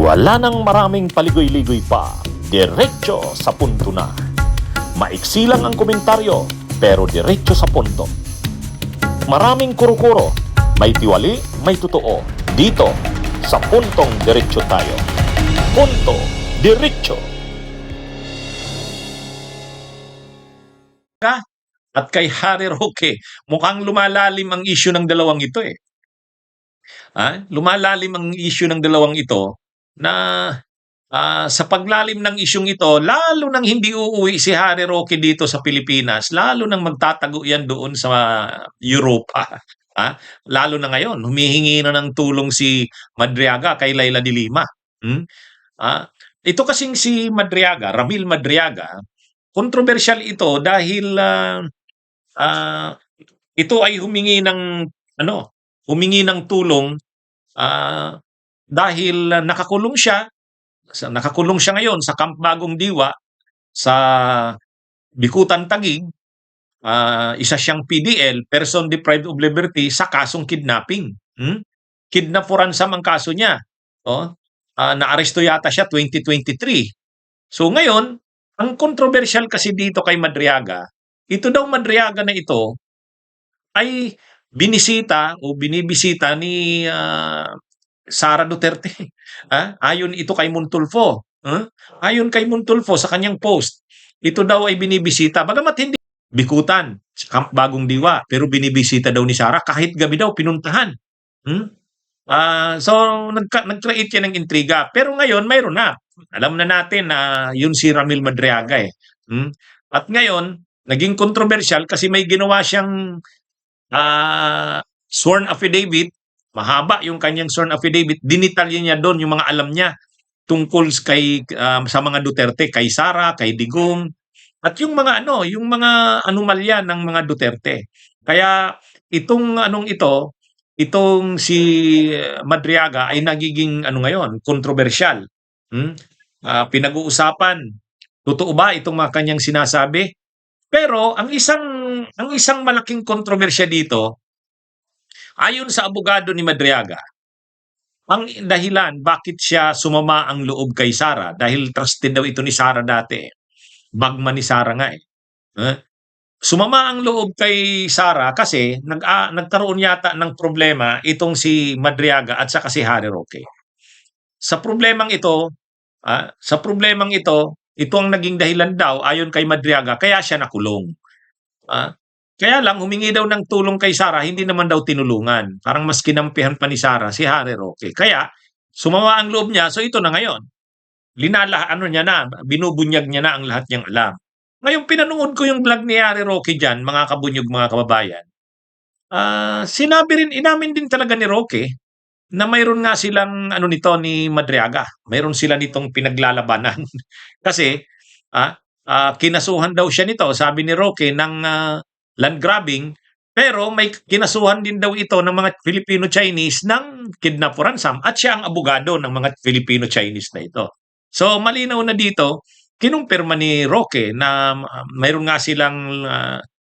Wala nang maraming paligoy-ligoy pa, diretso sa punto na. Maiksi lang ang komentaryo, pero diretso sa punto. Maraming kuro-kuro, may tiwali, may totoo. Dito, sa puntong diretso tayo. Punto, diretso. At kay Harry Roque, mukhang lumalalim ang issue ng dalawang ito eh. Lumalalim ang issue ng dalawang ito na sa paglalim ng isyung ito, lalo nang hindi uuwi si Harry Roque dito sa Pilipinas, lalo nang magtatago yan doon sa Europa. Lalo na ngayon, humihingi na ng tulong si Madriaga kay Leila de Lima. Ito kasing si Madriaga, Ramil Madriaga, kontrobersyal ito dahil ito ay humingi ng tulong dahil nakakulong siya ngayon sa Camp Bagong Diwa sa Bikutan, Taguig. Isa siyang PDL, person deprived of liberty, sa kasong kidnapping. Kidnap for ransom ang kaso niya. Naaresto yata siya 2023. So ngayon, ang kontrobersyal kasi dito kay Madriaga, ito daw Madriaga na ito ay binibisita ni Sara Duterte. Ayon ito kay Montulfo. Ayon kay Montulfo sa kanyang post, ito daw ay binibisita. Bagamat hindi Bikutan, sa Camp Bagong Diwa, pero binibisita daw ni Sara kahit gabi daw pinuntahan. So nag-create yan ng intriga. Pero ngayon mayroon na. Alam na natin na yun si Ramil Madriaga eh. At ngayon, naging controversial kasi may ginawa siyang sworn affidavit. Mahaba yung kanyang sworn affidavit. Dinitalya niya doon yung mga alam niya tungkol sa mga Duterte, kay Sara, kay Digong, at yung mga anomalya ng mga Duterte. Kaya itong si Madriaga ay nagiging ngayon, kontrobersyal. Pinag-uusapan, totoo ba itong mga kanyang sinasabi? Pero ang isang malaking kontrobersya dito, ayon sa abogado ni Madriaga, ang dahilan bakit siya sumama ang loob kay Sara, dahil trusted daw ito ni Sara dati. Bagman ni Sara nga eh. Sumama ang loob kay Sara kasi nagkaroon yata ng problema itong si Madriaga at saka si Harry Roque. Sa problemang ito, ito ang naging dahilan daw ayon kay Madriaga kaya siya nakulong. Kaya lang humingi daw ng tulong kay Sara, hindi naman daw tinulungan. Parang mas kinampihan pa ni Sara si Harry Roque. Kaya sumama ang loob niya, so ito na ngayon. Binubunyag niya na ang lahat niyang alam. Ngayon pinanood ko yung vlog ni Harry Roque diyan, mga kabunyog, mga kababayan. Inamin din talaga ni Roque na mayroon nga silang nito ni Madriaga. Mayroon sila nitong pinaglalabanan. Kasi kinasuhan daw siya nito, sabi ni Roque, ng land grabbing, pero may kinasuhan din daw ito ng mga Filipino-Chinese ng kidnap for ransom at siya ang abogado ng mga Filipino-Chinese na ito. So malinaw na dito, kinumpirma ni Roque na mayroon nga silang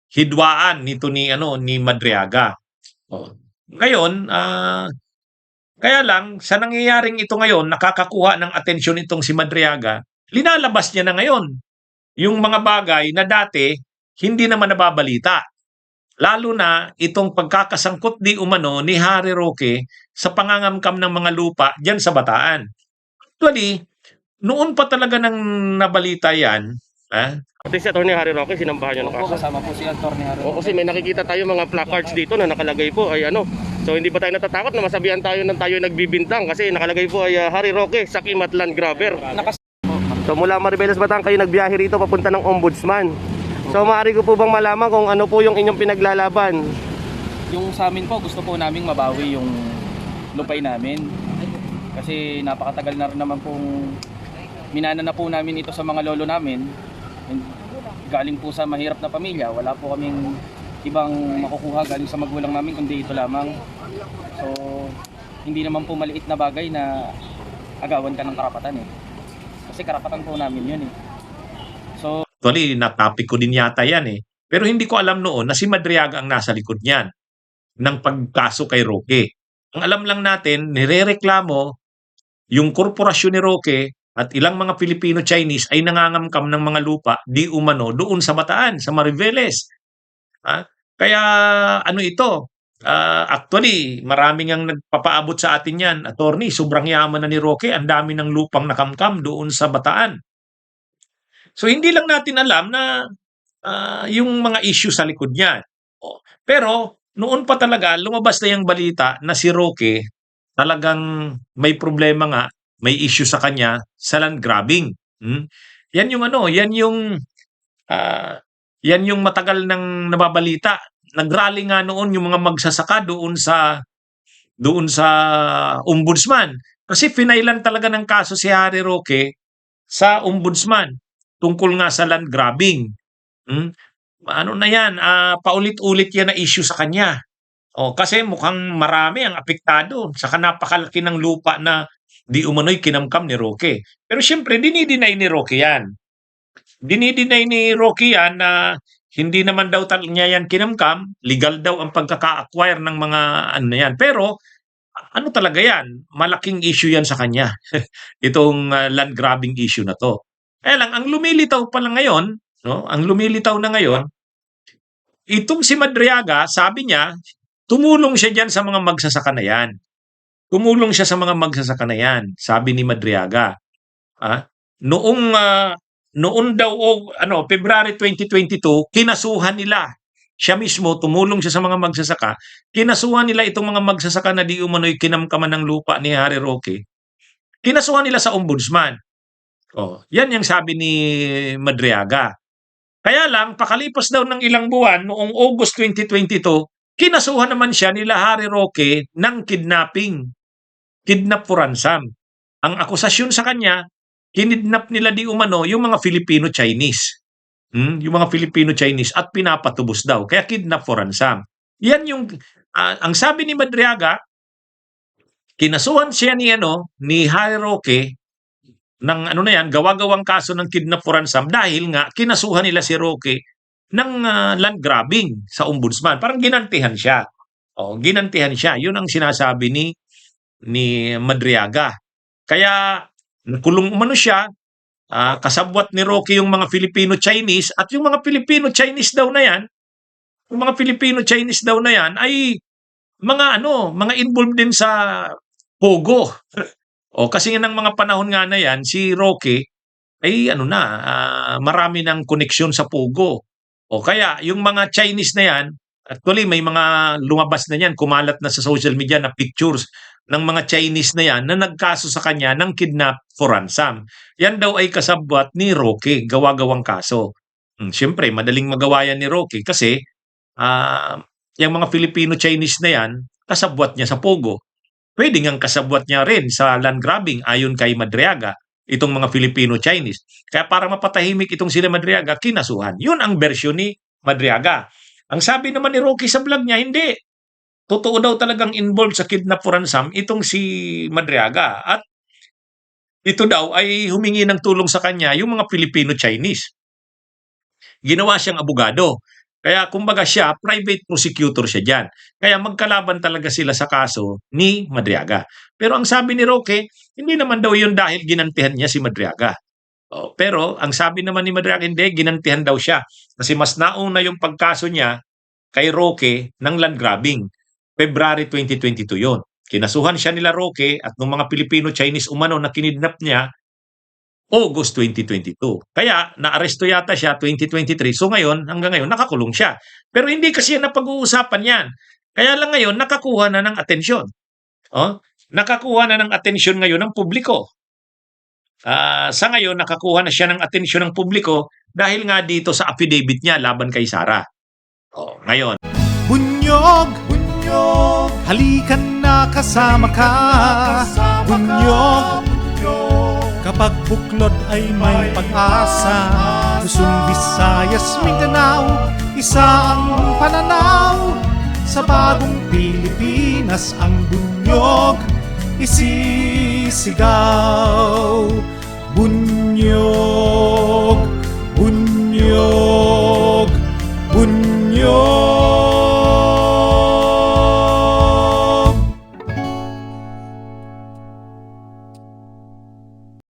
hidwaan nito ni Madriaga. Ngayon, kaya lang sa nangyayaring ito ngayon, nakakakuha ng atensyon itong si Madriaga, linalabas niya na ngayon yung mga bagay na dati hindi naman nababalita. Lalo na itong pagkakasangkot di umano ni Harry Roque sa pangangamkam ng mga lupa diyan sa Bataan. Actually, noon pa talaga nang nabalita yan. Pati si Atty. Harry Roque, sinambahan niyo ng kaso? Kasama po si Atty. Harry O, Roque. kasi may nakikita tayo mga placards dito na nakalagay po ay So hindi ba tayo natatakot na masabihan tayo ng tayo nagbibintang kasi nakalagay po ay Harry Roque, Sakim at Land Grabber. So mula Maribeles, Bataan kayo nagbiyahe rito papunta ng Ombudsman. So maaari ko po bang malaman kung ano po yung inyong pinaglalaban? Yung sa amin po, gusto po naming mabawi yung lupay namin. Kasi napakatagal na rin naman pong minana na po namin ito sa mga lolo namin. And galing po sa mahirap na pamilya, wala po kaming ibang makukuha galing sa magulang namin kundi ito lamang. So hindi naman po maliit na bagay na agawan ka ng karapatan eh. Kasi karapatan po namin yun eh. So Actually, na-topic ko din yata yan eh. Pero hindi ko alam noon na si Madriaga ang nasa likod niyan ng pagkaso kay Roque. Ang alam lang natin, nirereklamo yung korporasyon ni Roque at ilang mga Filipino-Chinese ay nangangamkam ng mga lupa di umano doon sa Bataan, sa Mariveles. Kaya ano ito, actually maraming ang nagpapaabot sa atin yan, attorney, sobrang yaman na ni Roque, ang dami ng lupang nakamkam doon sa Bataan. So hindi lang natin alam na yung mga issue sa likod niyan. Pero noon pa talaga lumabas na yung balita na si Roque talagang may problema nga, may issue sa kanya sa land grabbing. Yan yung ano, yan yung matagal nang nababalita. Nagrally nga noon yung mga magsasaka doon sa ombudsman. Kasi finailan talaga ng kaso si Harry Roque sa ombudsman tungkol nga sa land grabbing. Ano na yan, paulit-ulit yan na issue sa kanya. Kasi mukhang marami ang apektado sa napakalaki ng lupa na di umano'y kinamkam ni Roque. Pero siyempre, dinideny ni Roque yan. Dinideny ni Roque yan na hindi naman daw niya yan kinamkam, legal daw ang pagkaka-acquire ng mga ano na yan. Pero ano talaga yan? Malaking issue yan sa kanya. Itong land grabbing issue na to. Lang, ang lumilitaw pa lang ngayon, no? Ang lumilitaw na ngayon, itong si Madriaga, sabi niya, tumulong siya diyan sa mga magsasaka na yan. Tumulong siya sa mga magsasaka na yan, sabi ni Madriaga. Noon daw, February 2022, kinasuhan nila. Siya mismo, tumulong siya sa mga magsasaka. Kinasuhan nila itong mga magsasaka na di umano'y kinamkaman ng lupa ni Harry Roque. Kinasuhan nila sa ombudsman. Yan yung sabi ni Madriaga. Kaya lang, pakalipas daw ng ilang buwan, noong August 2022, kinasuhan naman siya nila Harry Roque ng kidnapping. Kidnap for ransom. Ang akusasyon sa kanya, kinidnap nila di umano yung mga Filipino-Chinese. Yung mga Filipino-Chinese at pinapatubos daw. Kaya kidnap for ransom. Yan yung, ang sabi ni Madriaga, kinasuhan siya ni Harry Roque ng gawa-gawang kaso ng kidnap for ransom dahil nga kinasuhan nila si Roque ng land grabbing sa ombudsman. Parang ginantihan siya. Ginantihan siya. Yun ang sinasabi ni Madriaga. Kaya nakulong umano siya, kasabwat ni Roque yung mga Filipino-Chinese at yung mga Filipino-Chinese daw na yan, yung mga Filipino-Chinese daw na yan ay mga involved din sa Pogo. Kasi ng mga panahon nga na yan, si Roque ay marami ng koneksyon sa Pogo. Kaya yung mga Chinese na yan, actually may mga lumabas na yan, kumalat na sa social media na pictures ng mga Chinese na yan na nagkaso sa kanya ng kidnap for ransom. Yan daw ay kasabwat ni Roque, gawa-gawang kaso. Siyempre, madaling magawa yan ni Roque kasi yung mga Filipino-Chinese na yan, kasabwat niya sa Pogo. Pwede ngang kasabwat niya rin sa land grabbing ayon kay Madriaga, itong mga Filipino-Chinese. Kaya para mapatahimik itong sila Madriaga, kinasuhan. Yun ang bersyon ni Madriaga. Ang sabi naman ni Roque sa vlog niya, hindi. Totoo daw talagang involved sa kidnap for ransom itong si Madriaga. At ito daw ay humingi ng tulong sa kanya yung mga Filipino-Chinese. Ginawa siyang abogado. Kaya kumbaga siya, private prosecutor siya dyan. Kaya magkalaban talaga sila sa kaso ni Madriaga. Pero ang sabi ni Roque, hindi naman daw yun dahil ginantihan niya si Madriaga. Pero ang sabi naman ni Madriaga, hindi, ginantihan daw siya. Kasi mas nauna yung pagkaso niya kay Roque ng land grabbing. February 2022 yun. Kinasuhan siya nila Roque at ng mga Filipino-Chinese umano na kinidnap niya August 2022. Kaya naaresto yata siya 2023. So ngayon, hanggang ngayon, nakakulong siya. Pero hindi kasi yan napag-uusapan yan. Kaya lang ngayon, nakakuha na ng atensyon. Nakakuha na ng atensyon ngayon ng publiko. Sa ngayon, nakakuha na siya ng atensyon ng publiko dahil nga dito sa affidavit niya laban kay Sara. Ngayon. Bunyog, bunyog, halikan na kasama ka. Bunyog, kapag buklod ay may pag-asa. Luzon, Visayas, Mindanao, isa ang pananaw. Sa bagong Pilipinas ang bunyog isisigaw. Bunyog, bunyog, bunyog.